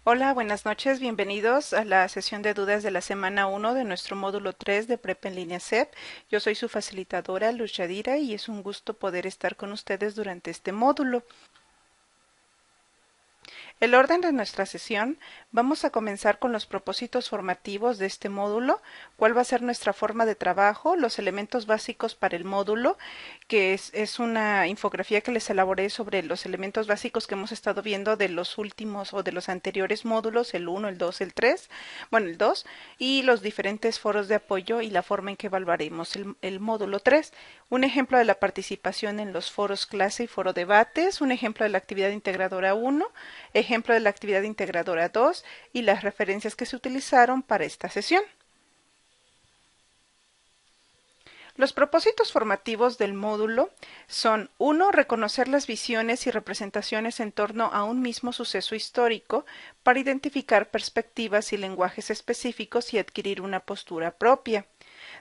Hola, buenas noches, bienvenidos a la sesión de dudas de la semana 1 de nuestro módulo 3 de Prepa en línea CEP. Yo soy su facilitadora, Luz Yadira, y es un gusto poder estar con ustedes durante este módulo. El orden de nuestra sesión, vamos a comenzar con los propósitos formativos de este módulo, cuál va a ser nuestra forma de trabajo, los elementos básicos para el módulo, que es una infografía que les elaboré sobre los elementos básicos que hemos estado viendo de los últimos o de los anteriores módulos, el 1, el 2, el 3, bueno, el 2, y los diferentes foros de apoyo y la forma en que evaluaremos el módulo 3. Un ejemplo de la participación en los foros clase y foro debates, un ejemplo de la actividad integradora 1, ejemplo de la actividad integradora 2 y las referencias que se utilizaron para esta sesión. Los propósitos formativos del módulo son: 1. Reconocer las visiones y representaciones en torno a un mismo suceso histórico para identificar perspectivas y lenguajes específicos y adquirir una postura propia.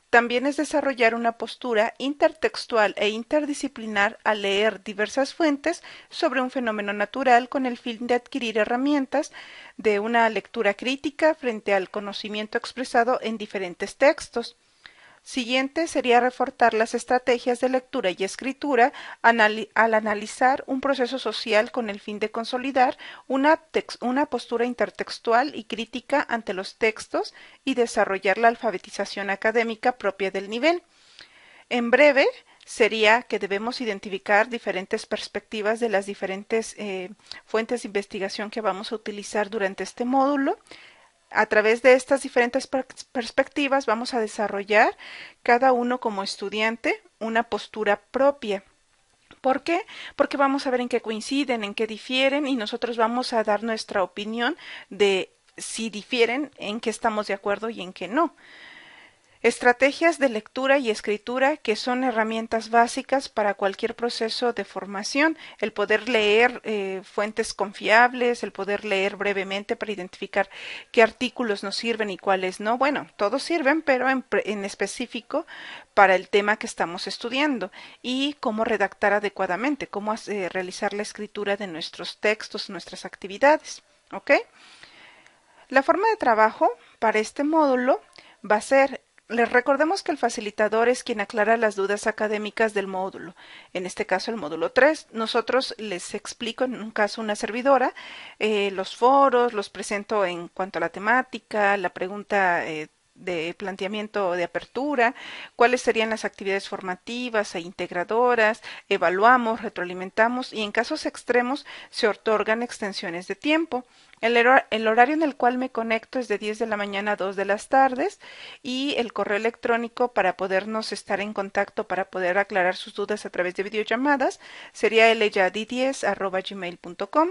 También es desarrollar una postura intertextual e interdisciplinar al leer diversas fuentes sobre un fenómeno natural con el fin de adquirir herramientas de una lectura crítica frente al conocimiento expresado en diferentes textos. Siguiente sería reforzar las estrategias de lectura y escritura al analizar un proceso social con el fin de consolidar una postura intertextual y crítica ante los textos y desarrollar la alfabetización académica propia del nivel. En breve, sería que debemos identificar diferentes perspectivas de las diferentes fuentes de investigación que vamos a utilizar durante este módulo. A través de estas diferentes perspectivas vamos a desarrollar cada uno como estudiante una postura propia. ¿Por qué? Porque vamos a ver en qué coinciden, en qué difieren, y nosotros vamos a dar nuestra opinión de si difieren, en qué estamos de acuerdo y en qué no. Estrategias de lectura y escritura que son herramientas básicas para cualquier proceso de formación. El poder leer fuentes confiables, el poder leer brevemente para identificar qué artículos nos sirven y cuáles no. Bueno, todos sirven, pero en específico para el tema que estamos estudiando. Y cómo redactar adecuadamente, cómo realizar la escritura de nuestros textos, nuestras actividades. ¿Ok? La forma de trabajo para este módulo va a ser: les recordemos que el facilitador es quien aclara las dudas académicas del módulo, en este caso el módulo 3. Nosotros les explico, en un caso una servidora, los foros, los presento en cuanto a la temática, la pregunta de planteamiento de apertura, cuáles serían las actividades formativas e integradoras, evaluamos, retroalimentamos y en casos extremos se otorgan extensiones de tiempo. El horario en el cual me conecto es de 10 de la mañana a 2 de las tardes, y el correo electrónico para podernos estar en contacto, para poder aclarar sus dudas a través de videollamadas, sería lyadi10@gmail.com.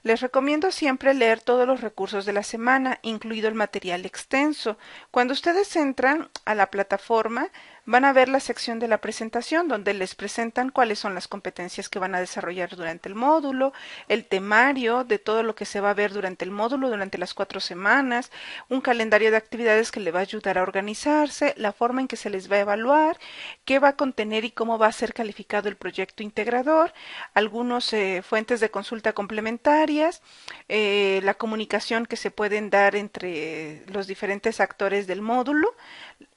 Les recomiendo siempre leer todos los recursos de la semana, incluido el material extenso. Cuando ustedes entran a la plataforma, van a ver la sección de la presentación, donde les presentan cuáles son las competencias que van a desarrollar durante el módulo, el temario de todo lo que se va a ver durante el módulo durante las 4 semanas, un calendario de actividades que le va a ayudar a organizarse, la forma en que se les va a evaluar, qué va a contener y cómo va a ser calificado el proyecto integrador, algunos fuentes de consulta complementarias, la comunicación que se pueden dar entre los diferentes actores del módulo,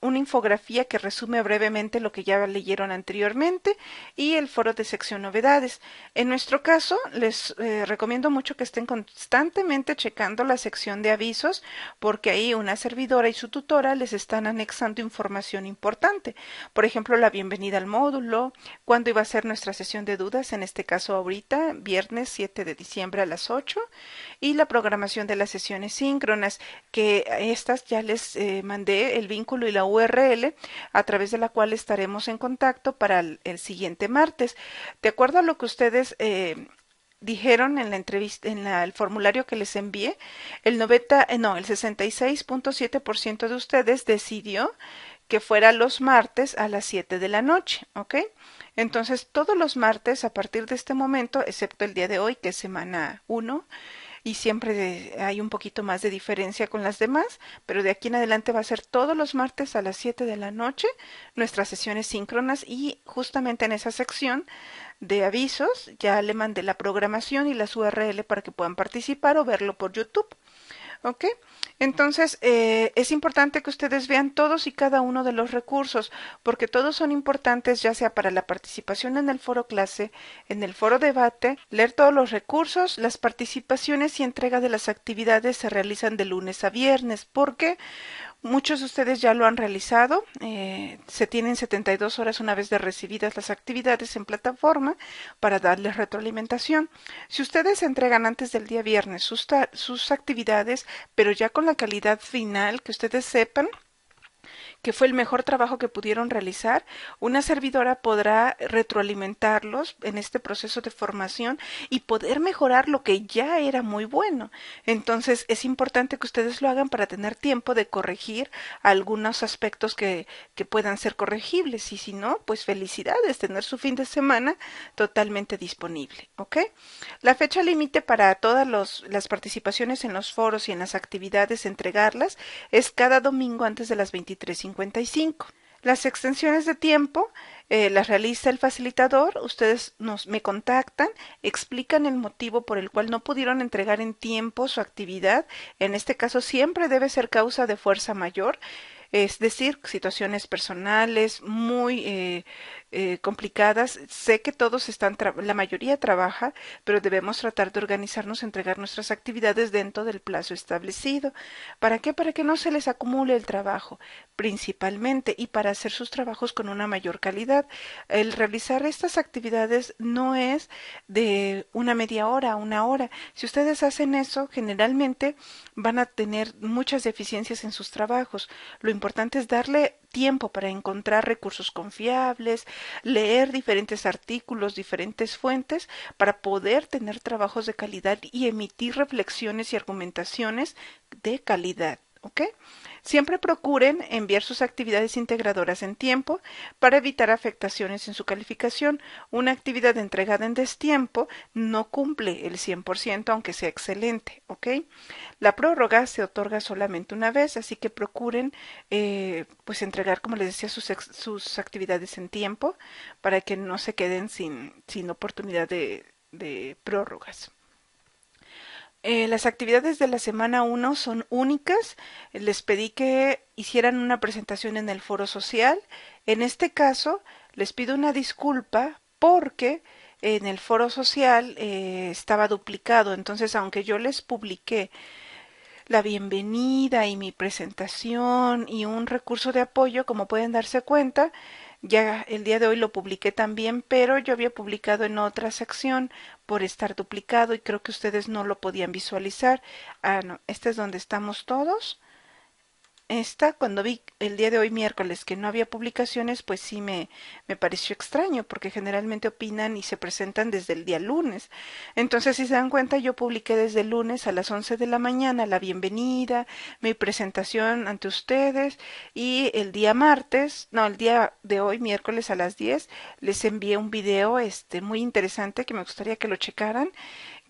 una infografía que resume brevemente lo que ya leyeron anteriormente y el foro de sección novedades. En nuestro caso, les recomiendo mucho que estén constantemente checando la sección de avisos, porque ahí una servidora y su tutora les están anexando información importante. Por ejemplo, la bienvenida al módulo, cuándo iba a ser nuestra sesión de dudas, en este caso ahorita, viernes 7 de diciembre a las 8, y la programación de las sesiones síncronas, que estas ya les mandé el vínculo y la URL a través de la cual estaremos en contacto para el siguiente martes. De acuerdo a lo que ustedes dijeron en la entrevista, el formulario que les envié, el 66.7% de ustedes decidió que fuera los martes a las 7 de la noche, ¿ok? Entonces, todos los martes a partir de este momento, excepto el día de hoy, que es semana 1, y siempre hay un poquito más de diferencia con las demás, pero de aquí en adelante va a ser todos los martes a las 7 de la noche nuestras sesiones síncronas, y justamente en esa sección de avisos, ya le mandé la programación y las URL para que puedan participar o verlo por YouTube. ¿Ok? Entonces, es importante que ustedes vean todos y cada uno de los recursos, porque todos son importantes, ya sea para la participación en el foro clase, en el foro debate, leer todos los recursos, las participaciones y entrega de las actividades se realizan de lunes a viernes, porque muchos de ustedes ya lo han realizado. Se tienen 72 horas una vez de recibidas las actividades en plataforma para darles retroalimentación. Si ustedes entregan antes del día viernes sus actividades, pero ya con la calidad final, que ustedes sepan que fue el mejor trabajo que pudieron realizar, una servidora podrá retroalimentarlos en este proceso de formación y poder mejorar lo que ya era muy bueno. Entonces es importante que ustedes lo hagan para tener tiempo de corregir algunos aspectos que puedan ser corregibles y si no, pues felicidades, tener su fin de semana totalmente disponible. ¿Ok? La fecha límite para todas las participaciones en los foros y en las actividades, entregarlas, es cada domingo antes de las 23:55. Las extensiones de tiempo las realiza el facilitador, ustedes me contactan, explican el motivo por el cual no pudieron entregar en tiempo su actividad, en este caso siempre debe ser causa de fuerza mayor, es decir, situaciones personales muy complicadas. Sé que todos están, la mayoría trabaja, pero debemos tratar de organizarnos, entregar nuestras actividades dentro del plazo establecido. ¿Para qué? Para que no se les acumule el trabajo, principalmente, y para hacer sus trabajos con una mayor calidad. El realizar estas actividades no es de una media hora a una hora. Si ustedes hacen eso, generalmente van a tener muchas deficiencias en sus trabajos. Lo importante es darle tiempo para encontrar recursos confiables, leer diferentes artículos, diferentes fuentes, para poder tener trabajos de calidad y emitir reflexiones y argumentaciones de calidad. ¿Ok? Siempre procuren enviar sus actividades integradoras en tiempo para evitar afectaciones en su calificación. Una actividad entregada en destiempo no cumple el 100%, aunque sea excelente. ¿Ok? La prórroga se otorga solamente una vez, así que procuren pues entregar, como les decía, sus actividades en tiempo para que no se queden sin oportunidad de prórrogas. Las actividades de la semana 1 son únicas. Les pedí que hicieran una presentación en el foro social. En este caso, les pido una disculpa porque en el foro social estaba duplicado. Entonces, aunque yo les publiqué la bienvenida y mi presentación y un recurso de apoyo, como pueden darse cuenta, ya el día de hoy lo publiqué también, pero yo había publicado en otra sección por estar duplicado y creo que ustedes no lo podían visualizar. Ah, no, este es donde estamos todos. Cuando vi el día de hoy miércoles que no había publicaciones, pues sí me pareció extraño, porque generalmente opinan y se presentan desde el día lunes. Entonces, si se dan cuenta, yo publiqué desde el lunes a las 11 de la mañana la bienvenida, mi presentación ante ustedes, y el día martes, no, el día de hoy, miércoles a las 10, les envié un video muy interesante que me gustaría que lo checaran,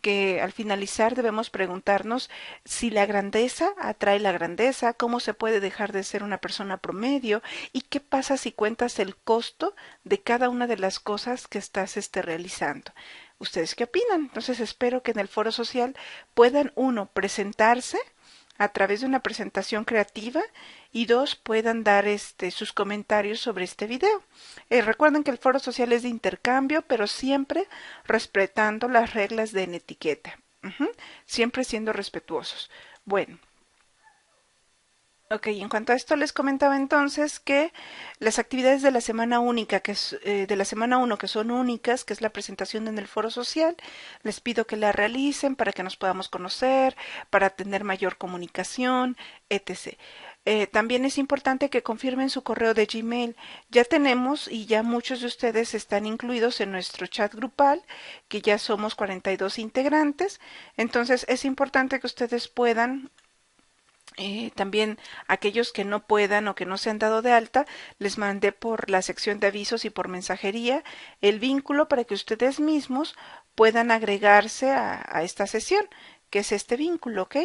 que al finalizar debemos preguntarnos si la grandeza atrae la grandeza, cómo se puede dejar de ser una persona promedio y qué pasa si cuentas el costo de cada una de las cosas que estás realizando. ¿Ustedes qué opinan? Entonces espero que en el foro social puedan, uno, presentarse a través de una presentación creativa y dos, puedan dar sus comentarios sobre este video. Recuerden que el foro social es de intercambio, pero siempre respetando las reglas de etiqueta. Siempre siendo respetuosos. Bueno. Ok, en cuanto a esto les comentaba entonces que las actividades de la semana única, que es de la semana 1, que son únicas, que es la presentación en el foro social, les pido que la realicen para que nos podamos conocer, para tener mayor comunicación, etc. También es importante que confirmen su correo de Gmail. Ya tenemos y ya muchos de ustedes están incluidos en nuestro chat grupal, que ya somos 42 integrantes. Entonces es importante que ustedes puedan también aquellos que no puedan o que no se han dado de alta, les mandé por la sección de avisos y por mensajería el vínculo para que ustedes mismos puedan agregarse a esta sesión, que es este vínculo, ¿ok?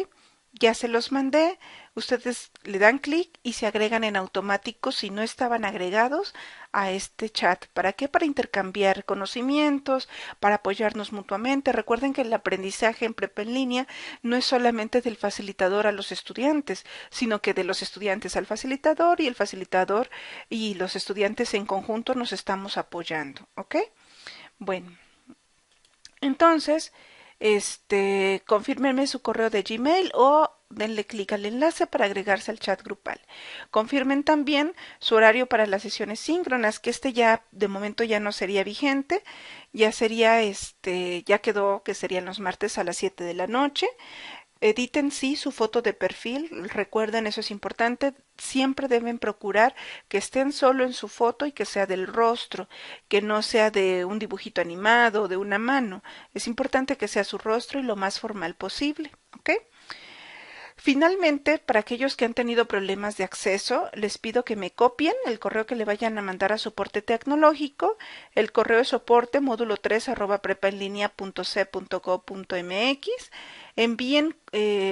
Ya se los mandé, ustedes le dan clic y se agregan en automático si no estaban agregados a este chat. ¿Para qué? Para intercambiar conocimientos, para apoyarnos mutuamente. Recuerden que el aprendizaje en prepa en línea no es solamente del facilitador a los estudiantes, sino que de los estudiantes al facilitador y el facilitador y los estudiantes en conjunto nos estamos apoyando, ¿ok? Bueno, entonces, confírmenme su correo de Gmail o denle clic al enlace para agregarse al chat grupal. Confirmen también su horario para las sesiones síncronas, que ya de momento ya no sería vigente, ya sería ya quedó que serían los martes a las 7 de la noche. Editen sí su foto de perfil, recuerden, eso es importante, siempre deben procurar que estén solo en su foto y que sea del rostro, que no sea de un dibujito animado o de una mano. Es importante que sea su rostro y lo más formal posible, ¿ok? Finalmente, para aquellos que han tenido problemas de acceso, les pido que me copien el correo que le vayan a mandar a soporte tecnológico. El correo de soporte módulo 3 prepaenlinea.c.gov.mx. Envíen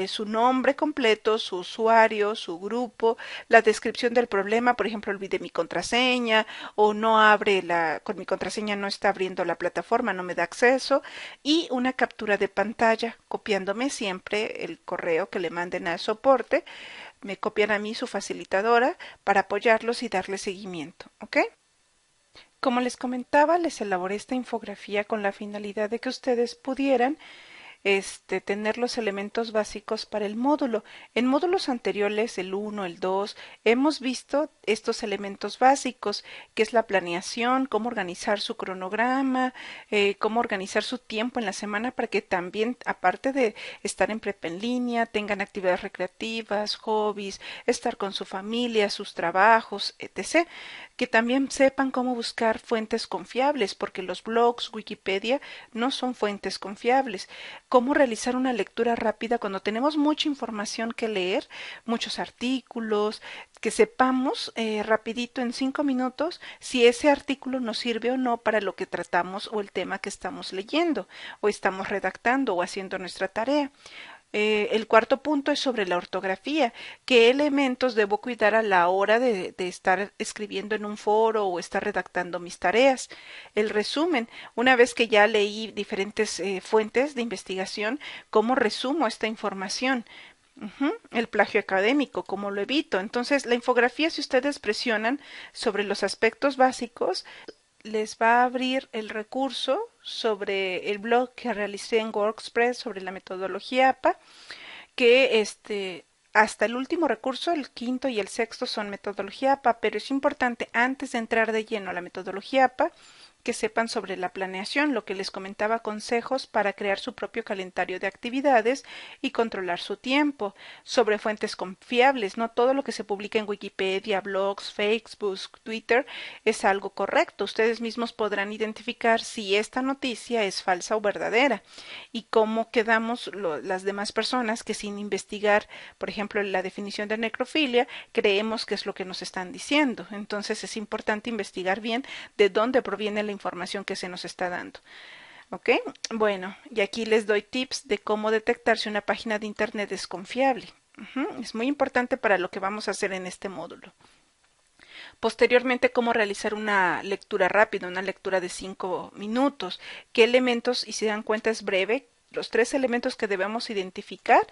su nombre completo, su usuario, su grupo, la descripción del problema, por ejemplo, olvidé mi contraseña o no abre con mi contraseña no está abriendo la plataforma, no me da acceso, y una captura de pantalla copiándome siempre el correo que le manden al soporte, me copian a mí su facilitadora para apoyarlos y darle seguimiento, ¿ok? Como les comentaba, les elaboré esta infografía con la finalidad de que ustedes pudieran tener los elementos básicos para el módulo. En módulos anteriores, el 1, el 2, hemos visto estos elementos básicos, que es la planeación, cómo organizar su cronograma, cómo organizar su tiempo en la semana para que también, aparte de estar en prepa en línea, tengan actividades recreativas, hobbies, estar con su familia, sus trabajos, etc. Que también sepan cómo buscar fuentes confiables, porque los blogs, Wikipedia, no son fuentes confiables. Cómo realizar una lectura rápida cuando tenemos mucha información que leer, muchos artículos, que sepamos rapidito en 5 minutos si ese artículo nos sirve o no para lo que tratamos o el tema que estamos leyendo o estamos redactando o haciendo nuestra tarea. El cuarto punto es sobre la ortografía. ¿Qué elementos debo cuidar a la hora de estar escribiendo en un foro o estar redactando mis tareas? El resumen. Una vez que ya leí diferentes fuentes de investigación, ¿cómo resumo esta información? El plagio académico, ¿cómo lo evito? Entonces, la infografía, si ustedes presionan sobre los aspectos básicos, les va a abrir el recurso sobre el blog que realicé en WordPress sobre la metodología APA, que hasta el último recurso, el quinto y el sexto, son metodología APA, pero es importante antes de entrar de lleno a la metodología APA que sepan sobre la planeación, lo que les comentaba, consejos para crear su propio calendario de actividades y controlar su tiempo, sobre fuentes confiables. No todo lo que se publica en Wikipedia, blogs, Facebook, Twitter es algo correcto. Ustedes mismos podrán identificar si esta noticia es falsa o verdadera y cómo quedamos las demás personas que sin investigar, por ejemplo, la definición de necrofilia, creemos que es lo que nos están diciendo. Entonces es importante investigar bien de dónde proviene la información que se nos está dando. ¿Ok? Bueno, y aquí les doy tips de cómo detectar si una página de internet es confiable. Es muy importante para lo que vamos a hacer en este módulo. Posteriormente, cómo realizar una lectura rápida, una lectura de 5 minutos. ¿Qué elementos, y si dan cuenta es breve, los 3 elementos que debemos identificar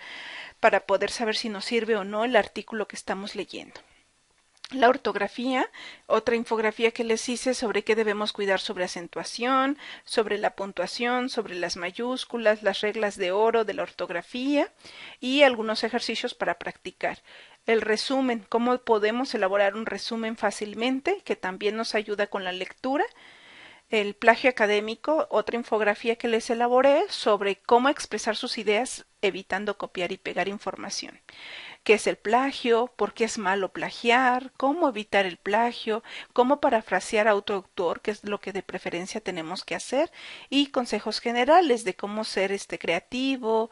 para poder saber si nos sirve o no el artículo que estamos leyendo? La ortografía, otra infografía que les hice sobre qué debemos cuidar sobre acentuación, sobre la puntuación, sobre las mayúsculas, las reglas de oro de la ortografía y algunos ejercicios para practicar. El resumen, cómo podemos elaborar un resumen fácilmente, que también nos ayuda con la lectura. El plagio académico, otra infografía que les elaboré sobre cómo expresar sus ideas evitando copiar y pegar información. ¿Qué es el plagio? ¿Por qué es malo plagiar? ¿Cómo evitar el plagio? ¿Cómo parafrasear a otro autor? ¿Qué es lo que de preferencia tenemos que hacer? Y consejos generales de cómo ser creativo.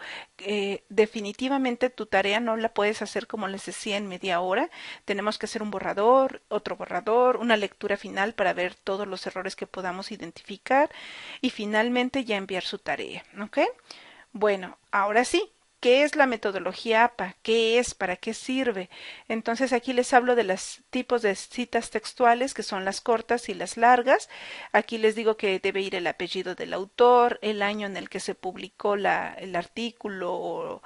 Definitivamente tu tarea no la puedes hacer como les decía en media hora. Tenemos que hacer un borrador, otro borrador, una lectura final para ver todos los errores que podamos identificar y finalmente ya enviar su tarea. ¿Ok? Bueno, ahora sí. ¿Qué es la metodología APA? ¿Qué es? ¿Para qué sirve? Entonces aquí les hablo de los tipos de citas textuales, que son las cortas y las largas. Aquí les digo que debe ir el apellido del autor, el año en el que se publicó el artículo o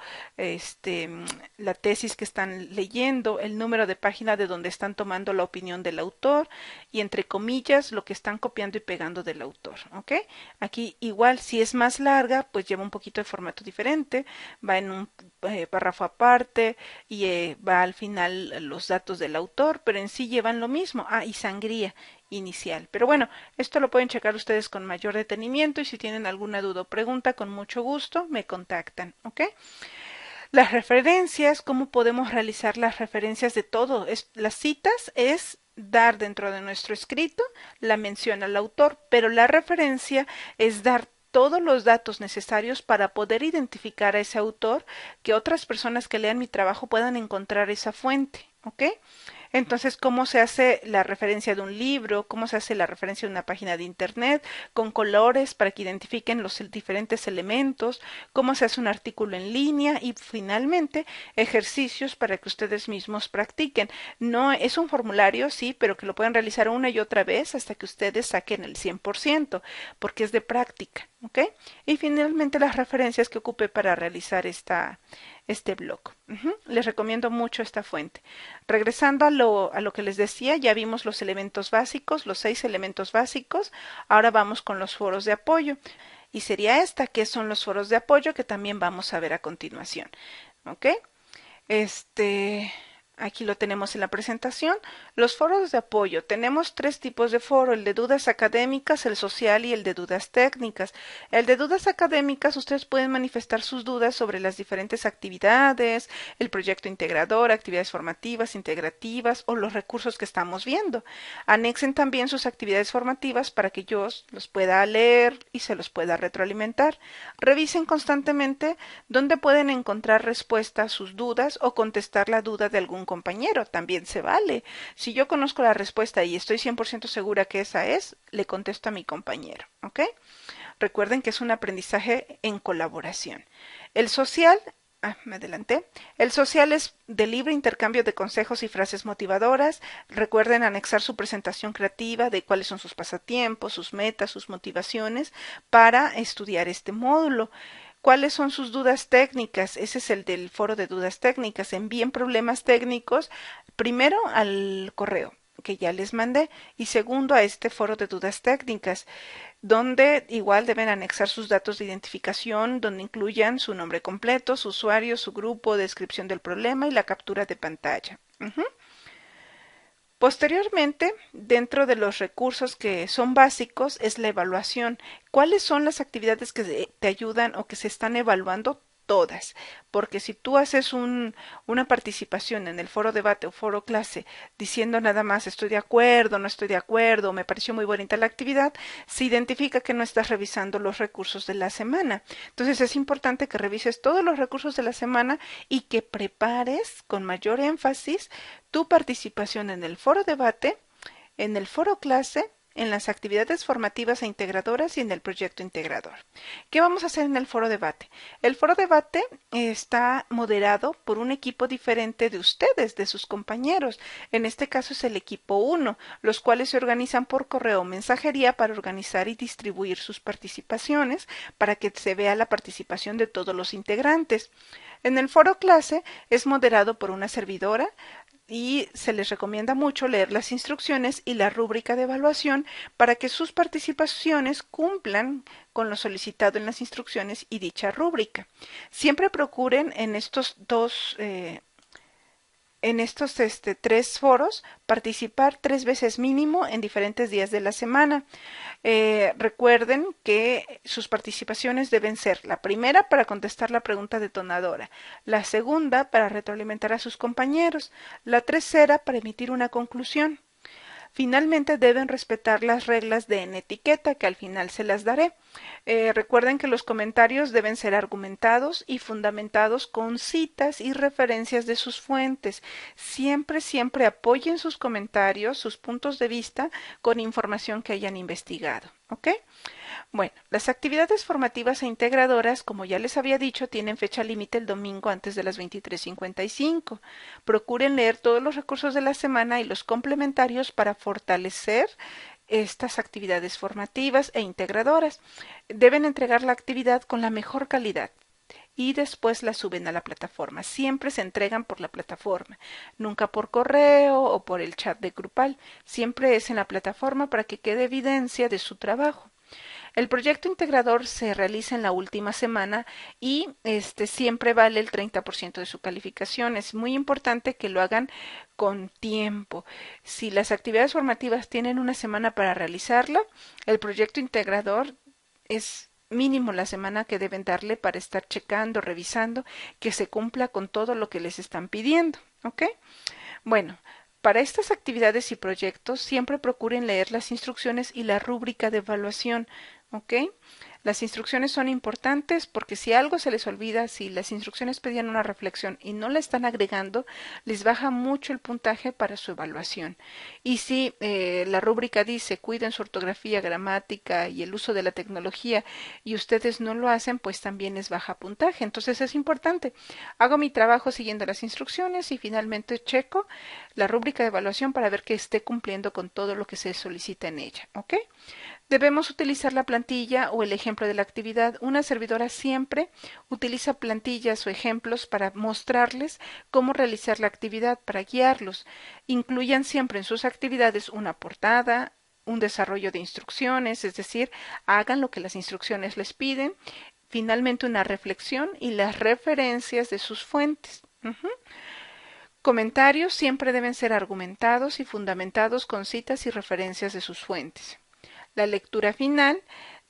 la tesis que están leyendo, el número de página de donde están tomando la opinión del autor y entre comillas lo que están copiando y pegando del autor. ¿Ok? Aquí igual si es más larga, pues lleva un poquito de formato diferente, va en un párrafo aparte y va al final los datos del autor, pero en sí llevan lo mismo. Ah, y sangría inicial. Pero bueno, esto lo pueden checar ustedes con mayor detenimiento y si tienen alguna duda o pregunta, con mucho gusto me contactan, ¿ok? Las referencias, ¿cómo podemos realizar las referencias de todo? Las citas es dar dentro de nuestro escrito la mención al autor, pero la referencia es dar todos los datos necesarios para poder identificar a ese autor, que otras personas que lean mi trabajo puedan encontrar esa fuente, ¿ok? Entonces, ¿cómo se hace la referencia de un libro? ¿Cómo se hace la referencia de una página de internet? Con colores para que identifiquen los diferentes elementos. ¿Cómo se hace un artículo en línea? Y finalmente, ejercicios para que ustedes mismos practiquen. No es un formulario, sí, pero que lo pueden realizar una y otra vez hasta que ustedes saquen el 100%, porque es de práctica, ¿ok? Y finalmente, las referencias que ocupe para realizar este blog. Les recomiendo mucho esta fuente. Regresando a lo que les decía, ya vimos los elementos básicos, los 6 elementos básicos. Ahora vamos con los foros de apoyo. Y sería esta, que son los foros de apoyo, que también vamos a ver a continuación. ¿Ok? Aquí lo tenemos en la presentación. Los foros de apoyo. Tenemos 3 tipos de foro, el de dudas académicas, el social y el de dudas técnicas. El de dudas académicas, ustedes pueden manifestar sus dudas sobre las diferentes actividades, el proyecto integrador, actividades formativas, integrativas o los recursos que estamos viendo. Anexen también sus actividades formativas para que yo los pueda leer y se los pueda retroalimentar. Revisen constantemente dónde pueden encontrar respuesta a sus dudas o contestar la duda de algún compañero, también se vale. Si yo conozco la respuesta y estoy 100% segura que esa es, le contesto a mi compañero, ¿ok? Recuerden que es un aprendizaje en colaboración. El social, me adelanté. El social es de libre intercambio de consejos y frases motivadoras. Recuerden anexar su presentación creativa de cuáles son sus pasatiempos, sus metas, sus motivaciones para estudiar este módulo. ¿Cuáles son sus dudas técnicas? Ese es el del foro de dudas técnicas. Envíen problemas técnicos primero al correo que ya les mandé y segundo a este foro de dudas técnicas, donde igual deben anexar sus datos de identificación, donde incluyan su nombre completo, su usuario, su grupo, descripción del problema y la captura de pantalla. Posteriormente, dentro de los recursos que son básicos, es la evaluación. ¿Cuáles son las actividades que te ayudan o que se están evaluando? Todas, porque si tú haces una participación en el foro debate o foro clase diciendo nada más estoy de acuerdo, no estoy de acuerdo, me pareció muy bonita la actividad, se identifica que no estás revisando los recursos de la semana. Entonces es importante que revises todos los recursos de la semana y que prepares con mayor énfasis tu participación en el foro debate, en el foro clase, en las actividades formativas e integradoras y en el proyecto integrador. ¿Qué vamos a hacer en el foro debate? El foro debate está moderado por un equipo diferente de ustedes, de sus compañeros. En este caso es el equipo 1, los cuales se organizan por correo o mensajería para organizar y distribuir sus participaciones para que se vea la participación de todos los integrantes. En el foro clase es moderado por una servidora y se les recomienda mucho leer las instrucciones y la rúbrica de evaluación para que sus participaciones cumplan con lo solicitado en las instrucciones y dicha rúbrica. Siempre procuren en estos tres foros participar 3 veces mínimo en diferentes días de la semana. Recuerden que sus participaciones deben ser la primera para contestar la pregunta detonadora, la segunda para retroalimentar a sus compañeros, la tercera para emitir una conclusión. Finalmente deben respetar las reglas de en etiqueta que al final se las daré. Recuerden que los comentarios deben ser argumentados y fundamentados con citas y referencias de sus fuentes. Siempre, siempre apoyen sus comentarios, sus puntos de vista con información que hayan investigado. ¿Ok? Bueno, las actividades formativas e integradoras, como ya les había dicho, tienen fecha límite el domingo antes de las 23:55. Procuren leer todos los recursos de la semana y los complementarios para fortalecer estas actividades formativas e integradoras. Deben entregar la actividad con la mejor calidad y después la suben a la plataforma. Siempre se entregan por la plataforma, nunca por correo o por el chat de grupal. Siempre es en la plataforma para que quede evidencia de su trabajo. El proyecto integrador se realiza en la última semana y siempre vale el 30% de su calificación. Es muy importante que lo hagan con tiempo. Si las actividades formativas tienen una semana para realizarla, el proyecto integrador es mínimo la semana que deben darle para estar checando, revisando que se cumpla con todo lo que les están pidiendo. ¿Ok? Bueno, para estas actividades y proyectos siempre procuren leer las instrucciones y la rúbrica de evaluación. ¿Ok? Las instrucciones son importantes porque si algo se les olvida, si las instrucciones pedían una reflexión y no la están agregando, les baja mucho el puntaje para su evaluación. Y si la rúbrica dice cuiden su ortografía, gramática y el uso de la tecnología y ustedes no lo hacen, pues también les baja puntaje. Entonces es importante. Hago mi trabajo siguiendo las instrucciones y finalmente checo la rúbrica de evaluación para ver que esté cumpliendo con todo lo que se solicita en ella. ¿Ok? Debemos utilizar la plantilla o el ejemplo de la actividad. Una servidora siempre utiliza plantillas o ejemplos para mostrarles cómo realizar la actividad, para guiarlos. Incluyan siempre en sus actividades una portada, un desarrollo de instrucciones, es decir, hagan lo que las instrucciones les piden. Finalmente, una reflexión y las referencias de sus fuentes. Comentarios siempre deben ser argumentados y fundamentados con citas y referencias de sus fuentes. La lectura final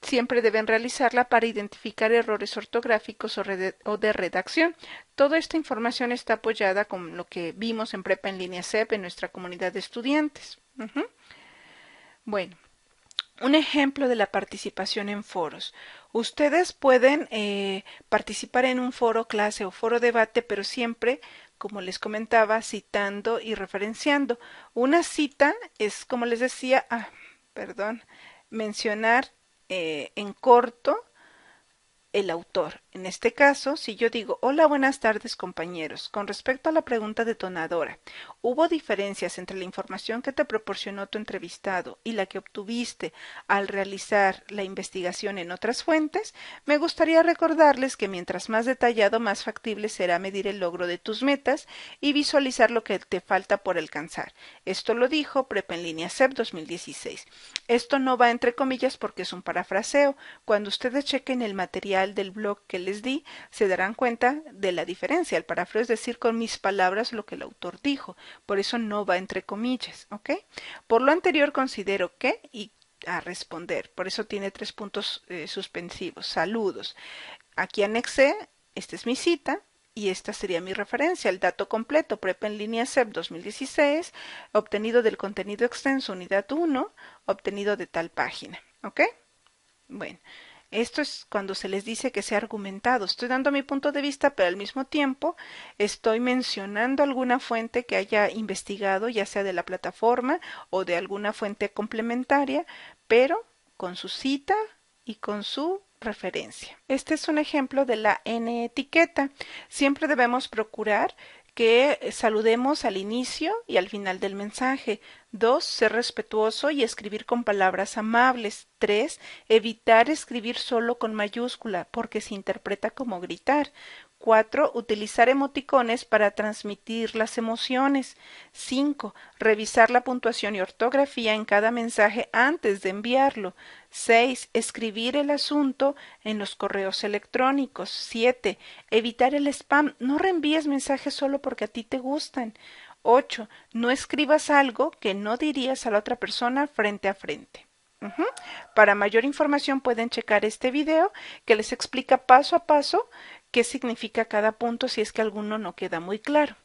siempre deben realizarla para identificar errores ortográficos o de redacción. Toda esta información está apoyada con lo que vimos en Prepa en Línea CEP en nuestra comunidad de estudiantes. Bueno, un ejemplo de la participación en foros. Ustedes pueden participar en un foro clase o foro debate, pero siempre, como les comentaba, citando y referenciando. Una cita es, como les decía, mencionar en corto el autor. En este caso, si yo digo, hola, buenas tardes compañeros, con respecto a la pregunta detonadora, ¿hubo diferencias entre la información que te proporcionó tu entrevistado y la que obtuviste al realizar la investigación en otras fuentes? Me gustaría recordarles que mientras más detallado, más factible será medir el logro de tus metas y visualizar lo que te falta por alcanzar. Esto lo dijo Prepa en Línea CEP 2016. Esto no va entre comillas porque es un parafraseo. Cuando ustedes chequen el material del blog que les di, se darán cuenta de la diferencia. El parafraseo es decir con mis palabras lo que el autor dijo. Por eso no va entre comillas, ¿ok? Por lo anterior considero que y a responder. Por eso tiene 3 puntos suspensivos. Saludos. Aquí anexé, esta es mi cita, y esta sería mi referencia, el dato completo, Prepa en Línea CEP 2016, obtenido del contenido extenso, unidad 1, obtenido de tal página. ¿Ok? Bueno, esto es cuando se les dice que sea argumentado. Estoy dando mi punto de vista, pero al mismo tiempo estoy mencionando alguna fuente que haya investigado, ya sea de la plataforma o de alguna fuente complementaria, pero con su cita y con su referencia. Este es un ejemplo de la N etiqueta. Siempre debemos procurar que saludemos al inicio y al final del mensaje. 2. Ser respetuoso y escribir con palabras amables. 3. Evitar escribir solo con mayúscula porque se interpreta como gritar. 4. Utilizar emoticones para transmitir las emociones. 5. Revisar la puntuación y ortografía en cada mensaje antes de enviarlo. 6. Escribir el asunto en los correos electrónicos. 7. Evitar el spam. No reenvíes mensajes solo porque a ti te gustan. 8. No escribas algo que no dirías a la otra persona frente a frente. Para mayor información pueden checar este video que les explica paso a paso qué significa cada punto si es que alguno no queda muy claro.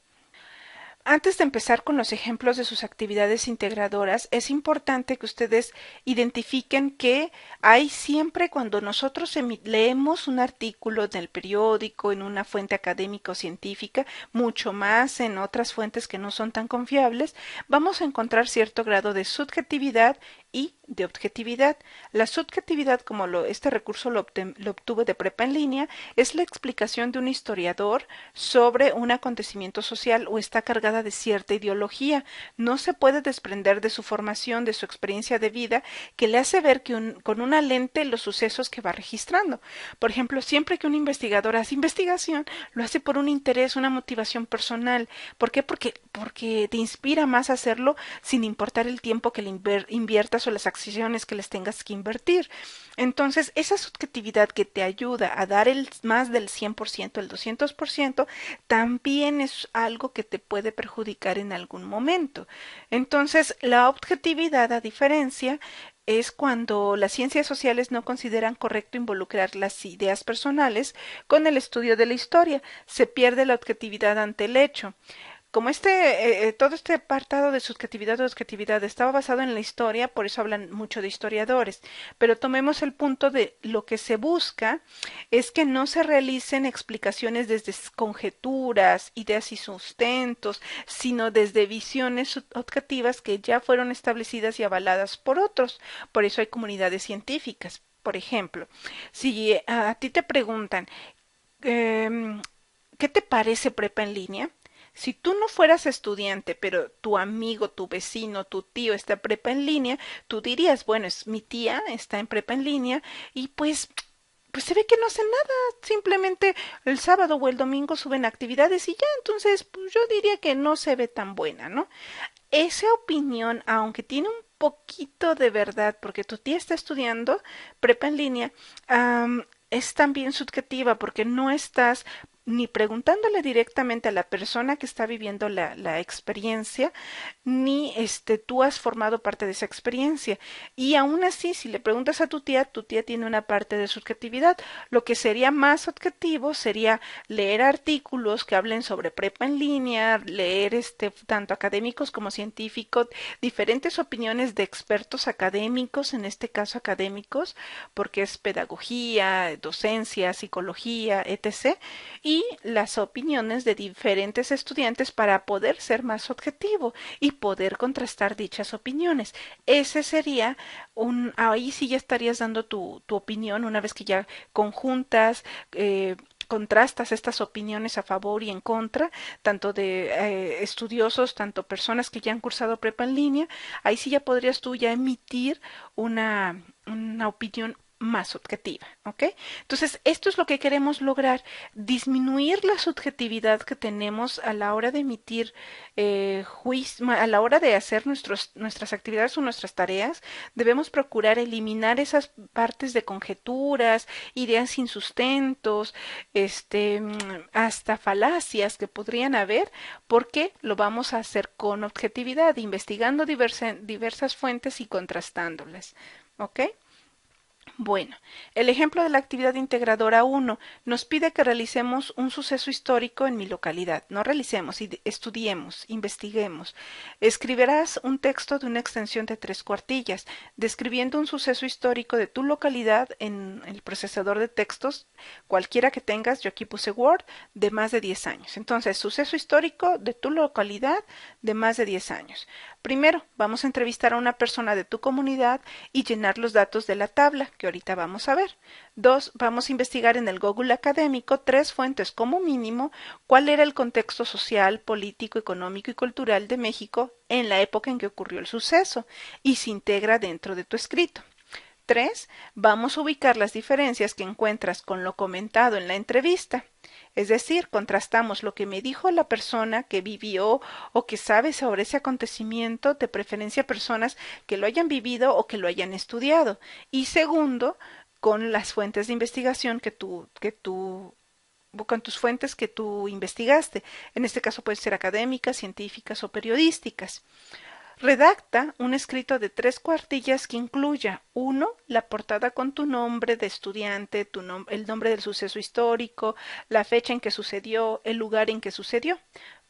Antes de empezar con los ejemplos de sus actividades integradoras, es importante que ustedes identifiquen que hay siempre cuando nosotros leemos un artículo en el periódico, en una fuente académica o científica, mucho más en otras fuentes que no son tan confiables, vamos a encontrar cierto grado de subjetividad y de objetividad. La subjetividad, como este recurso lo obtuve de prepa en línea, es la explicación de un historiador sobre un acontecimiento social o está cargada de cierta ideología. No se puede desprender de su formación, de su experiencia de vida, que le hace ver con una lente los sucesos que va registrando. Por ejemplo, siempre que un investigador hace investigación, lo hace por un interés, una motivación personal. ¿Por qué? Porque te inspira más a hacerlo sin importar el tiempo que le inviertas o las acciones que les tengas que invertir. Entonces, esa subjetividad que te ayuda a dar el más del 100%, el 200%, también es algo que te puede perjudicar en algún momento. Entonces, la objetividad, a diferencia, es cuando las ciencias sociales no consideran correcto involucrar las ideas personales con el estudio de la historia. Se pierde la objetividad ante el hecho. Como todo este apartado de subjetividad o objetividad estaba basado en la historia, por eso hablan mucho de historiadores. Pero tomemos el punto de lo que se busca es que no se realicen explicaciones desde conjeturas, ideas y sustentos, sino desde visiones objetivas que ya fueron establecidas y avaladas por otros. Por eso hay comunidades científicas. Por ejemplo, si a ti te preguntan, em, ¿qué te parece prepa en línea? Si tú no fueras estudiante, pero tu amigo, tu vecino, tu tío está en prepa en línea, tú dirías, bueno, es mi tía, está en prepa en línea y pues se ve que no hacen nada, simplemente el sábado o el domingo suben actividades y ya, entonces pues yo diría que no se ve tan buena, ¿no? Esa opinión, aunque tiene un poquito de verdad, porque tu tía está estudiando prepa en línea, es también subjetiva porque no estás ni preguntándole directamente a la persona que está viviendo la experiencia, ni tú has formado parte de esa experiencia. Y aún así, si le preguntas a tu tía tiene una parte de subjetividad. Lo que sería más objetivo sería leer artículos que hablen sobre prepa en línea, leer tanto académicos como científicos, diferentes opiniones de expertos académicos, en este caso académicos, porque es pedagogía, docencia, psicología, etc. Y las opiniones de diferentes estudiantes para poder ser más objetivo y poder contrastar dichas opiniones. Ese sería ahí sí ya estarías dando tu opinión una vez que ya conjuntas, contrastas estas opiniones a favor y en contra, tanto de estudiosos, tanto personas que ya han cursado prepa en línea, ahí sí ya podrías tú ya emitir una opinión más subjetiva, ¿ok? Entonces, esto es lo que queremos lograr, disminuir la subjetividad que tenemos a la hora de emitir juicio, a la hora de hacer nuestras actividades o nuestras tareas, debemos procurar eliminar esas partes de conjeturas, ideas sin sustentos, hasta falacias que podrían haber, porque lo vamos a hacer con objetividad, investigando diversas fuentes y contrastándolas, ¿ok? Bueno, el ejemplo de la actividad integradora 1 nos pide que realicemos un suceso histórico en mi localidad. No realicemos, estudiemos, investiguemos. Escribirás un texto de una extensión de 3 cuartillas, describiendo un suceso histórico de tu localidad en el procesador de textos, cualquiera que tengas, yo aquí puse Word, de más de 10 años. Entonces, suceso histórico de tu localidad de más de 10 años. Primero, vamos a entrevistar a una persona de tu comunidad y llenar los datos de la tabla, que ahorita vamos a ver. 2. Vamos a investigar en el Google académico 3 fuentes como mínimo cuál era el contexto social, político, económico y cultural de México en la época en que ocurrió el suceso y se integra dentro de tu escrito. 3. Vamos a ubicar las diferencias que encuentras con lo comentado en la entrevista. Es decir, contrastamos lo que me dijo la persona que vivió o que sabe sobre ese acontecimiento, de preferencia personas que lo hayan vivido o que lo hayan estudiado. Y segundo, con las fuentes de investigación con tus fuentes que tú investigaste. En este caso pueden ser académicas, científicas o periodísticas. Redacta un escrito de 3 cuartillas que incluya: 1. La portada con tu nombre de estudiante, el nombre del suceso histórico, la fecha en que sucedió, el lugar en que sucedió.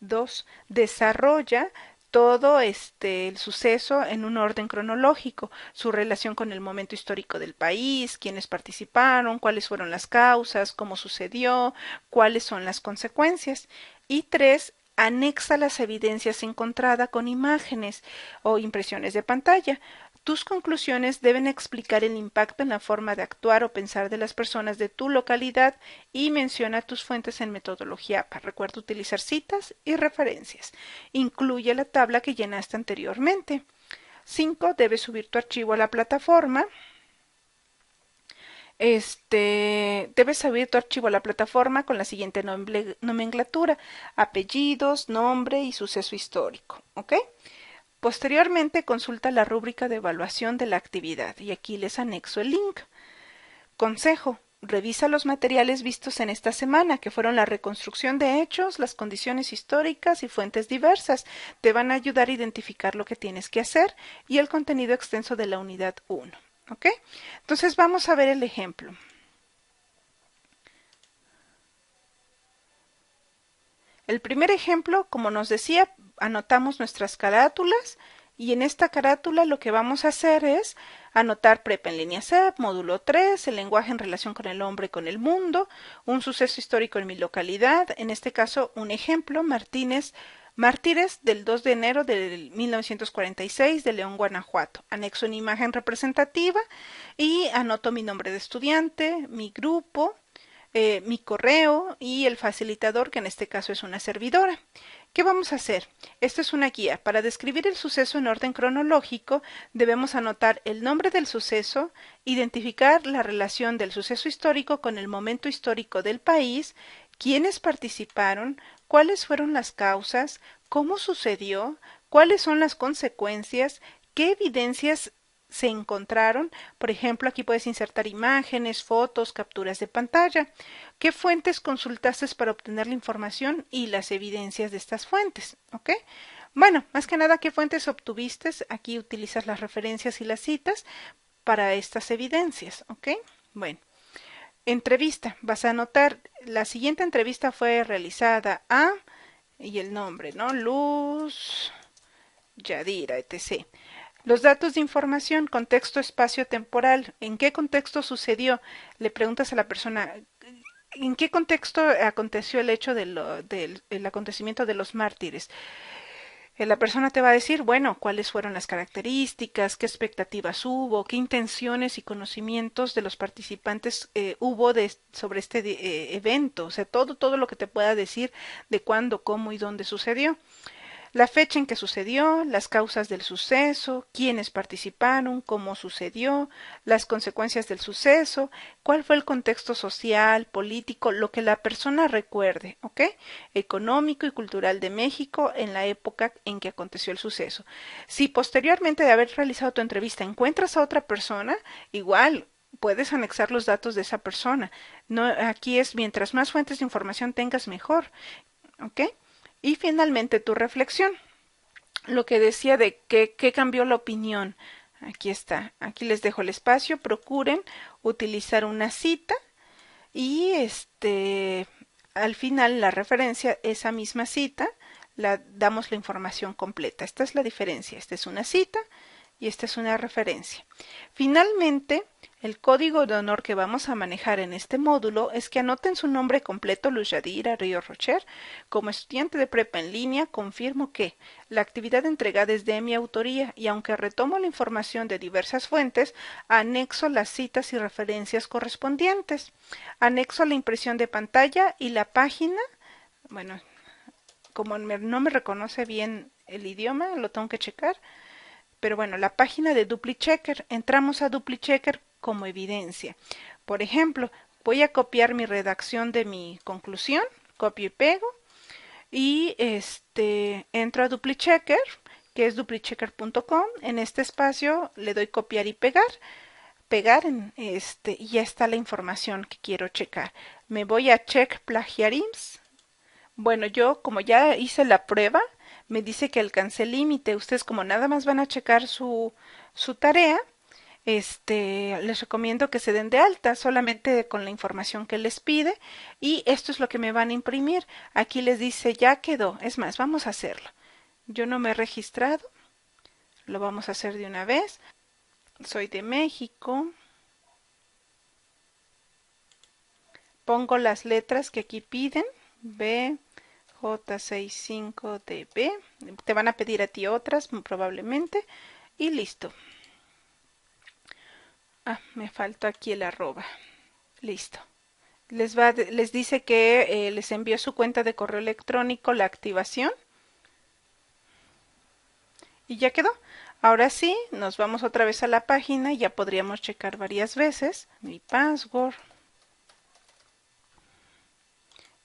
2. Desarrolla todo el suceso en un orden cronológico, su relación con el momento histórico del país, quiénes participaron, cuáles fueron las causas, cómo sucedió, cuáles son las consecuencias. Y 3. Anexa las evidencias encontradas con imágenes o impresiones de pantalla. Tus conclusiones deben explicar el impacto en la forma de actuar o pensar de las personas de tu localidad y menciona tus fuentes en metodología APA. Recuerda utilizar citas y referencias. Incluye la tabla que llenaste anteriormente. 5. Debes subir tu archivo a la plataforma. Debes subir tu archivo a la plataforma con la siguiente nomenclatura: apellidos, nombre y suceso histórico. ¿Ok? Posteriormente consulta la rúbrica de evaluación de la actividad y aquí les anexo el link. Consejo: revisa los materiales vistos en esta semana, que fueron la reconstrucción de hechos, las condiciones históricas y fuentes diversas. Te van a ayudar a identificar lo que tienes que hacer y el contenido extenso de la unidad 1. ¿Ok? Entonces vamos a ver el ejemplo. El primer ejemplo, como nos decía, anotamos nuestras carátulas y en esta carátula lo que vamos a hacer es anotar prepa en línea CEP, módulo 3, el lenguaje en relación con el hombre y con el mundo, un suceso histórico en mi localidad, en este caso un ejemplo, Mártires del 2 de enero de 1946 de León, Guanajuato. Anexo una imagen representativa y anoto mi nombre de estudiante, mi grupo, mi correo y el facilitador, que en este caso es una servidora. ¿Qué vamos a hacer? Esta es una guía. Para describir el suceso en orden cronológico, debemos anotar el nombre del suceso, identificar la relación del suceso histórico con el momento histórico del país, quiénes participaron, cuáles fueron las causas, cómo sucedió, cuáles son las consecuencias, qué evidencias se encontraron. Por ejemplo, aquí puedes insertar imágenes, fotos, capturas de pantalla. ¿Qué fuentes consultaste para obtener la información y las evidencias de estas fuentes? ¿Ok? Bueno, más que nada, ¿qué fuentes obtuviste? Aquí utilizas las referencias y las citas para estas evidencias. ¿Ok? Bueno, entrevista. Vas a anotar, la siguiente entrevista fue realizada a, y el nombre, ¿no? Luz Yadira, etc. Los datos de información: contexto espacio-temporal. ¿En qué contexto sucedió? Le preguntas a la persona, ¿en qué contexto aconteció el hecho del acontecimiento de los mártires? La persona te va a decir, bueno, cuáles fueron las características, qué expectativas hubo, qué intenciones y conocimientos de los participantes hubo sobre este evento. O sea, todo lo que te pueda decir de cuándo, cómo y dónde sucedió. La fecha en que sucedió, las causas del suceso, quiénes participaron, cómo sucedió, las consecuencias del suceso, cuál fue el contexto social, político, lo que la persona recuerde, ¿ok? Económico y cultural de México en la época en que aconteció el suceso. Si posteriormente de haber realizado tu entrevista encuentras a otra persona, igual puedes anexar los datos de esa persona. No, aquí es mientras más fuentes de información tengas mejor, ¿ok? Y finalmente tu reflexión, lo que decía de qué cambió la opinión. Aquí está, aquí les dejo el espacio, procuren utilizar una cita y al final la referencia, esa misma cita, damos la información completa. Esta es la diferencia, esta es una cita y esta es una referencia. Finalmente, el código de honor que vamos a manejar en este módulo es que anoten su nombre completo: Luz Yadira Ríos Rocher. Como estudiante de prepa en línea, confirmo que la actividad entregada es de mi autoría y aunque retomo la información de diversas fuentes, anexo las citas y referencias correspondientes. Anexo la impresión de pantalla y la página. Bueno, como no me reconoce bien el idioma, lo tengo que checar. Pero bueno, la página de DupliChecker, entramos a DupliChecker como evidencia. Por ejemplo, voy a copiar mi redacción de mi conclusión, copio y pego, y entro a DupliChecker, que es duplichecker.com. En este espacio le doy copiar y pegar y ya está la información que quiero checar. Me voy a Check Plagiarism. Bueno, yo como ya hice la prueba, me dice que alcancé el límite. Ustedes como nada más van a checar su tarea, les recomiendo que se den de alta solamente con la información que les pide y esto es lo que me van a imprimir. Aquí les dice ya quedó. Es más, vamos a hacerlo. Yo no me he registrado. Lo vamos a hacer de una vez. Soy de México. Pongo las letras que aquí piden. B, J65DB. Te van a pedir a ti otras probablemente. Y listo. Ah, me falta aquí el arroba. Listo. Les dice que les envió su cuenta de correo electrónico la activación. Y ya quedó. Ahora sí, nos vamos otra vez a la página y ya podríamos checar varias veces. Mi password.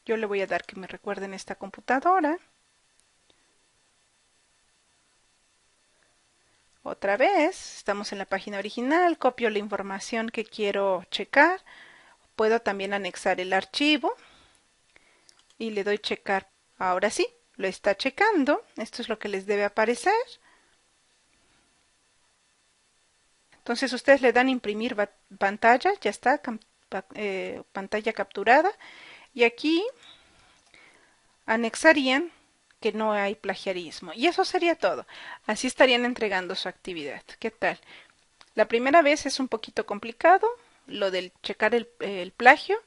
Yo le voy a dar que me recuerden esta computadora. Otra vez, estamos en la página original, copio la información que quiero checar. Puedo también anexar el archivo y le doy checar. Ahora sí, lo está checando. Esto es lo que les debe aparecer. Entonces ustedes le dan imprimir pantalla, ya está, pantalla capturada. Y aquí anexarían que no hay plagiarismo. Y eso sería todo. Así estarían entregando su actividad. ¿Qué tal? La primera vez es un poquito complicado, lo del checar el plagio,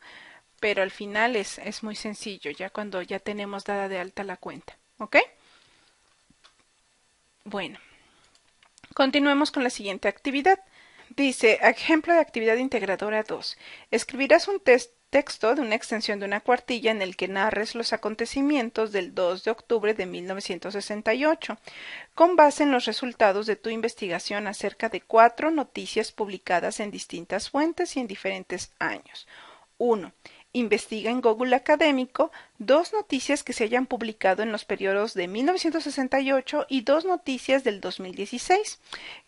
pero al final es muy sencillo, ya cuando ya tenemos dada de alta la cuenta. ¿Ok? Bueno, continuemos con la siguiente actividad. Dice, ejemplo de actividad integradora 2. Escribirás un texto de una extensión de una cuartilla en el que narres los acontecimientos del 2 de octubre de 1968, con base en los resultados de tu investigación acerca de 4 noticias publicadas en distintas fuentes y en diferentes años. 1. Investiga en Google Académico 2 noticias que se hayan publicado en los periodos de 1968 y 2 noticias del 2016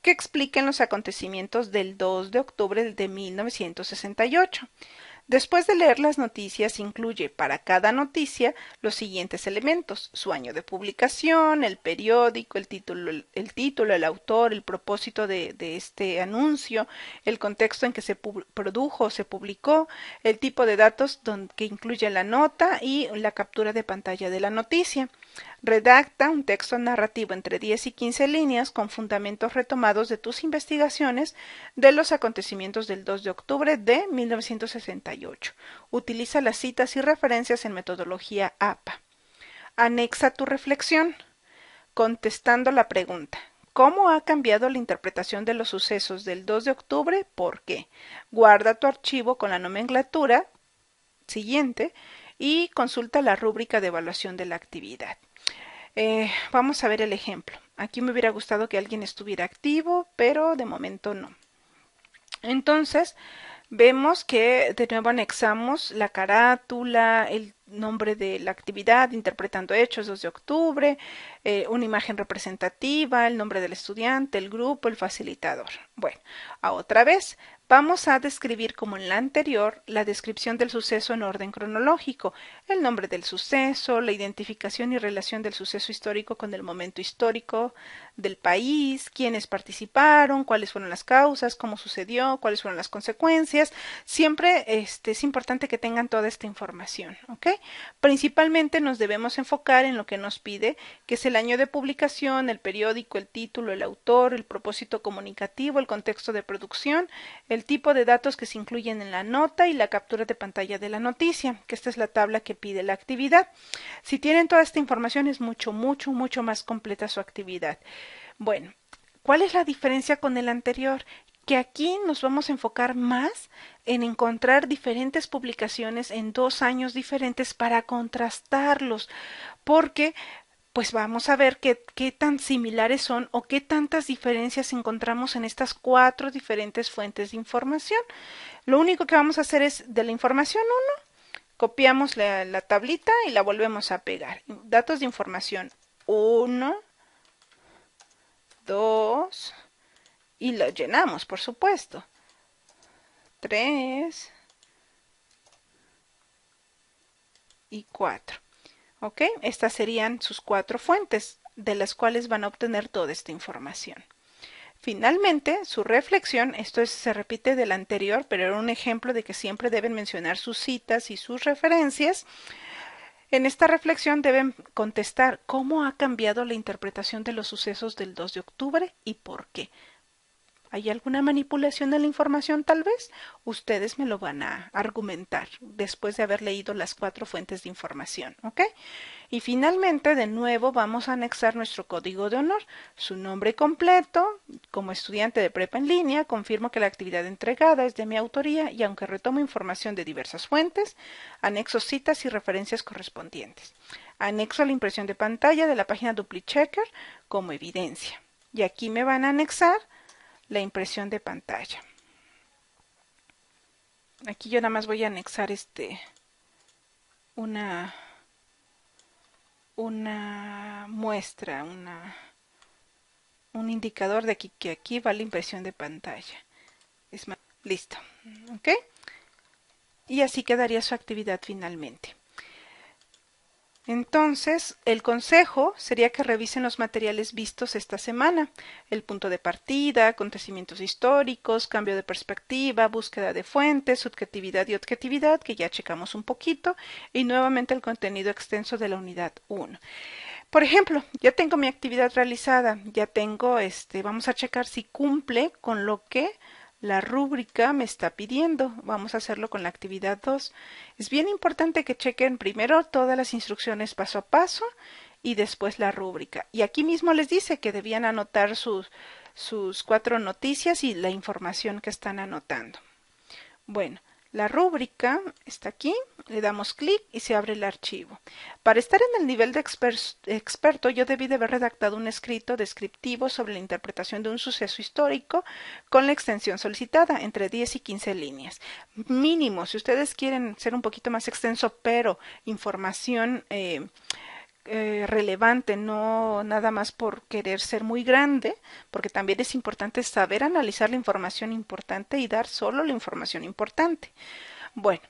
que expliquen los acontecimientos del 2 de octubre de 1968. Después de leer las noticias, incluye para cada noticia los siguientes elementos: su año de publicación, el periódico, el autor, el propósito de este anuncio, el contexto en que se produjo o se publicó, el tipo de datos que incluye la nota y la captura de pantalla de la noticia. Redacta un texto narrativo entre 10 y 15 líneas con fundamentos retomados de tus investigaciones de los acontecimientos del 2 de octubre de 1968. Utiliza las citas y referencias en metodología APA. Anexa tu reflexión contestando la pregunta: ¿cómo ha cambiado la interpretación de los sucesos del 2 de octubre? ¿Por qué? Guarda tu archivo con la nomenclatura siguiente y consulta la rúbrica de evaluación de la actividad. Vamos a ver el ejemplo. Aquí me hubiera gustado que alguien estuviera activo, pero de momento no. Entonces, vemos que de nuevo anexamos la carátula, el nombre de la actividad, interpretando hechos 2 de octubre, una imagen representativa, el nombre del estudiante, el grupo, el facilitador. Bueno, otra vez, vamos a describir como en la anterior la descripción del suceso en orden cronológico, el nombre del suceso, la identificación y relación del suceso histórico con el momento histórico del país, quiénes participaron, cuáles fueron las causas, cómo sucedió, cuáles fueron las consecuencias. Siempre es importante que tengan toda esta información, ¿ok? Principalmente nos debemos enfocar en lo que nos pide, que es el año de publicación, el periódico, el título, el autor, el propósito comunicativo, el contexto de producción, el tipo de datos que se incluyen en la nota y la captura de pantalla de la noticia, que esta es la tabla que pide la actividad. Si tienen toda esta información es mucho más completa su actividad. Bueno, ¿cuál es la diferencia con el anterior? Que aquí nos vamos a enfocar más en encontrar diferentes publicaciones en 2 años diferentes para contrastarlos, porque pues vamos a ver qué tan similares son o qué tantas diferencias encontramos en estas 4 diferentes fuentes de información. Lo único que vamos a hacer es de la información 1, copiamos la tablita y la volvemos a pegar. Datos de información 1, 2, y lo llenamos, por supuesto. 3 y 4. ¿Ok? Estas serían sus 4 fuentes de las cuales van a obtener toda esta información. Finalmente, su reflexión, se repite del anterior, pero era un ejemplo de que siempre deben mencionar sus citas y sus referencias. En esta reflexión deben contestar cómo ha cambiado la interpretación de los sucesos del 2 de octubre y por qué. ¿Hay alguna manipulación de la información tal vez? Ustedes me lo van a argumentar después de haber leído las 4 fuentes de información, ¿ok? Y finalmente, de nuevo, vamos a anexar nuestro código de honor, su nombre completo. Como estudiante de prepa en línea, confirmo que la actividad entregada es de mi autoría y aunque retomo información de diversas fuentes, anexo citas y referencias correspondientes. Anexo la impresión de pantalla de la página DupliChecker como evidencia. Y aquí me van a anexar la impresión de pantalla. Aquí yo nada más voy a anexar una muestra, un indicador de que aquí va la impresión de pantalla. Listo. ¿Ok? Y así quedaría su actividad finalmente. Entonces, el consejo sería que revisen los materiales vistos esta semana. El punto de partida, acontecimientos históricos, cambio de perspectiva, búsqueda de fuentes, subjetividad y objetividad, que ya checamos un poquito, y nuevamente el contenido extenso de la unidad 1. Por ejemplo, ya tengo mi actividad realizada, ya tengo, vamos a checar si cumple con lo que la rúbrica me está pidiendo. Vamos a hacerlo con la actividad 2. Es bien importante que chequen primero todas las instrucciones paso a paso y después la rúbrica. Y aquí mismo les dice que debían anotar sus 4 noticias y la información que están anotando. Bueno, la rúbrica está aquí, le damos clic y se abre el archivo. Para estar en el nivel de experto, yo debí de haber redactado un escrito descriptivo sobre la interpretación de un suceso histórico con la extensión solicitada, entre 10 y 15 líneas. Mínimo, si ustedes quieren ser un poquito más extenso, pero información relevante, no nada más por querer ser muy grande, porque también es importante saber analizar la información importante y dar solo la información importante. Bueno,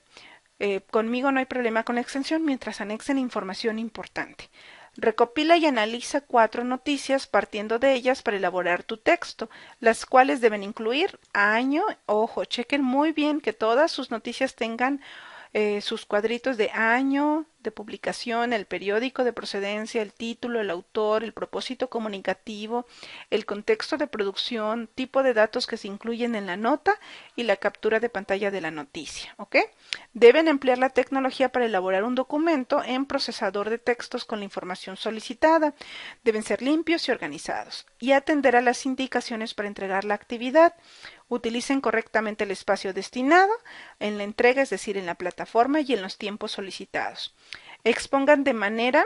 conmigo no hay problema con la extensión mientras anexen información importante. Recopila y analiza 4 noticias partiendo de ellas para elaborar tu texto, las cuales deben incluir año, ojo, chequen muy bien que todas sus noticias tengan sus cuadritos de año, de publicación, el periódico de procedencia, el título, el autor, el propósito comunicativo, el contexto de producción, tipo de datos que se incluyen en la nota y la captura de pantalla de la noticia, ¿ok? Deben emplear la tecnología para elaborar un documento en procesador de textos con la información solicitada. Deben ser limpios y organizados y atender a las indicaciones para entregar la actividad. Utilicen correctamente el espacio destinado en la entrega, es decir, en la plataforma y en los tiempos solicitados. Expongan de manera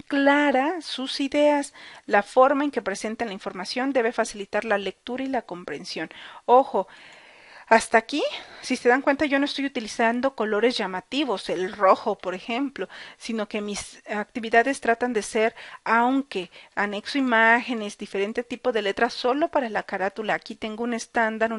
clara sus ideas. La forma en que presenten la información debe facilitar la lectura y la comprensión. Ojo, hasta aquí, si se dan cuenta, yo no estoy utilizando colores llamativos, el rojo, por ejemplo, sino que mis actividades tratan de ser, aunque anexo imágenes, diferente tipo de letras solo para la carátula. Aquí tengo un estándar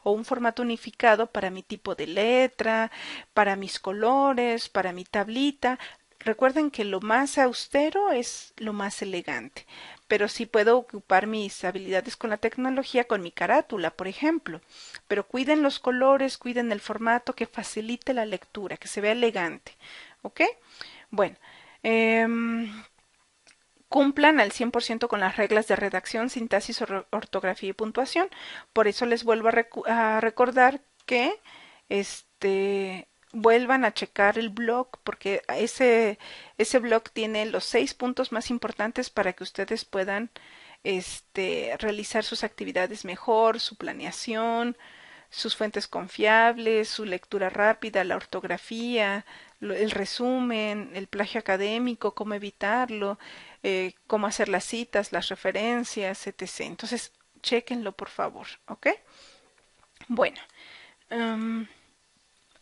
o un formato unificado para mi tipo de letra, para mis colores, para mi tablita. Recuerden que lo más austero es lo más elegante, pero sí puedo ocupar mis habilidades con la tecnología con mi carátula, por ejemplo. Pero cuiden los colores, cuiden el formato que facilite la lectura, que se vea elegante. ¿Ok? Bueno, cumplan al 100% con las reglas de redacción, sintaxis, ortografía y puntuación. Por eso les vuelvo a recordar que vuelvan a checar el blog, porque ese blog tiene los 6 puntos más importantes para que ustedes puedan realizar sus actividades mejor, su planeación, sus fuentes confiables, su lectura rápida, la ortografía, el resumen, el plagio académico, cómo evitarlo, cómo hacer las citas, las referencias, etc. Entonces, chéquenlo por favor, ¿ok? Bueno,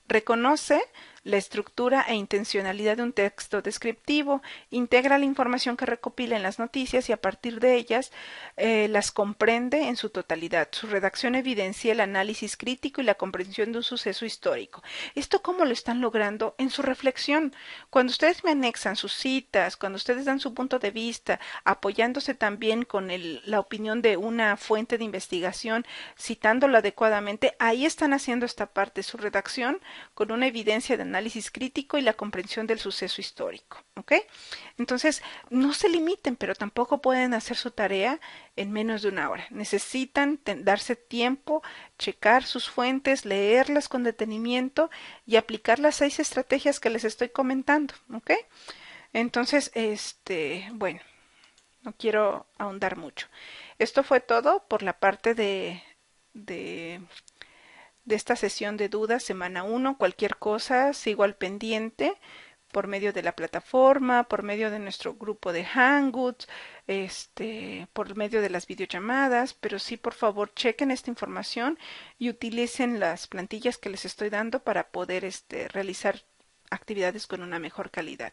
reconoce la estructura e intencionalidad de un texto descriptivo, integra la información que recopila en las noticias y a partir de ellas las comprende en su totalidad. Su redacción evidencia el análisis crítico y la comprensión de un suceso histórico. ¿Esto cómo lo están logrando? En su reflexión. Cuando ustedes me anexan sus citas, cuando ustedes dan su punto de vista, apoyándose también con la opinión de una fuente de investigación, citándolo adecuadamente, ahí están haciendo esta parte, su redacción con una evidencia de análisis crítico y la comprensión del suceso histórico. ¿Ok? Entonces, no se limiten, pero tampoco pueden hacer su tarea en menos de una hora. Necesitan darse tiempo, checar sus fuentes, leerlas con detenimiento y aplicar las 6 estrategias que les estoy comentando. ¿Ok? Entonces, bueno, no quiero ahondar mucho. Esto fue todo por la parte de, de esta sesión de dudas, semana 1. Cualquier cosa, sigo al pendiente por medio de la plataforma, por medio de nuestro grupo de Hangouts, por medio de las videollamadas, pero sí, por favor, chequen esta información y utilicen las plantillas que les estoy dando para poder realizar actividades con una mejor calidad.